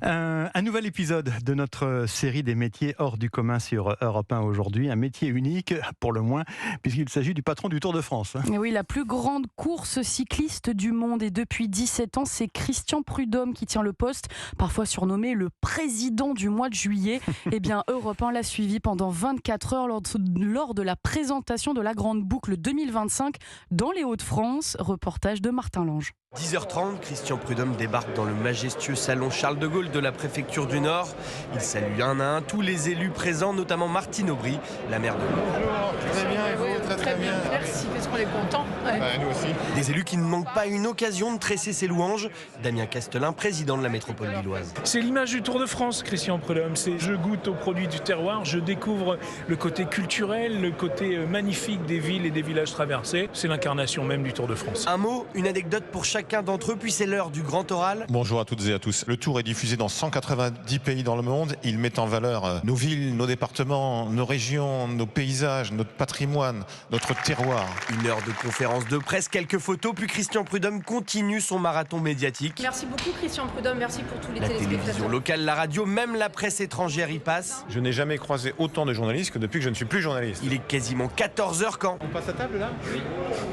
Un nouvel épisode de notre série des métiers hors du commun sur Europe 1 aujourd'hui. Un métier unique, pour le moins, puisqu'il s'agit du patron du Tour de France. Et oui, la plus grande course cycliste du monde. Et depuis 17 ans, c'est Christian Prudhomme qui tient le poste, parfois surnommé le président du mois de juillet. Eh bien, Europe 1 l'a suivi pendant 24 heures lors de la présentation de la Grande Boucle 2025 dans les Hauts-de-France. Reportage de Martin Lange. 10h30, Christian Prudhomme débarque dans le majestueux salon Charles de Gaulle de la préfecture du Nord. Il salue un à un tous les élus présents, notamment Martine Aubry, la maire de Lyon. Bonjour, très bien, et vous, très bien. Merci, parce qu'on est contents. Ouais. Nous aussi. Des élus qui ne manquent pas une occasion de tresser ses louanges. Damien Castelin, président de la métropole lilloise. C'est l'image du Tour de France, Christian Prudhomme. C'est je goûte aux produits du terroir, je découvre le côté culturel, le côté magnifique des villes et des villages traversés. C'est l'incarnation même du Tour de France. Un mot, une anecdote pour chacun d'entre eux, puis c'est l'heure du grand oral. Bonjour à toutes et à tous. Le Tour est diffusé dans 190 pays dans le monde. Il met en valeur nos villes, nos départements, nos régions, nos paysages, notre patrimoine, notre terroir. Une heure de conférence de presse, quelques photos, puis Christian Prudhomme continue son marathon médiatique. Merci beaucoup Christian Prudhomme, merci pour tous les La téléspectateurs. télévision locale, la radio, même la presse étrangère y passe. Je n'ai jamais croisé autant de journalistes que depuis que je ne suis plus journaliste. Il est quasiment 14h quand On passe à table là ? Oui.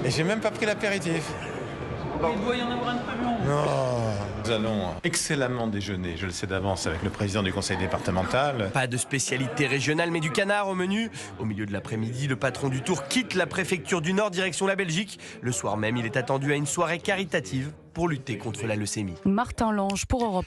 Et j'ai même pas pris l'apéritif. Il doit y en avoir un très bon. Nous allons excellemment déjeuner, je le sais d'avance, avec le président du conseil départemental. Pas de spécialité régionale, mais du canard au menu. Au milieu de l'après-midi, le patron du Tour quitte la préfecture du Nord, direction la Belgique. Le soir même, il est attendu à une soirée caritative pour lutter contre la leucémie. Martin Lange pour Europe 1.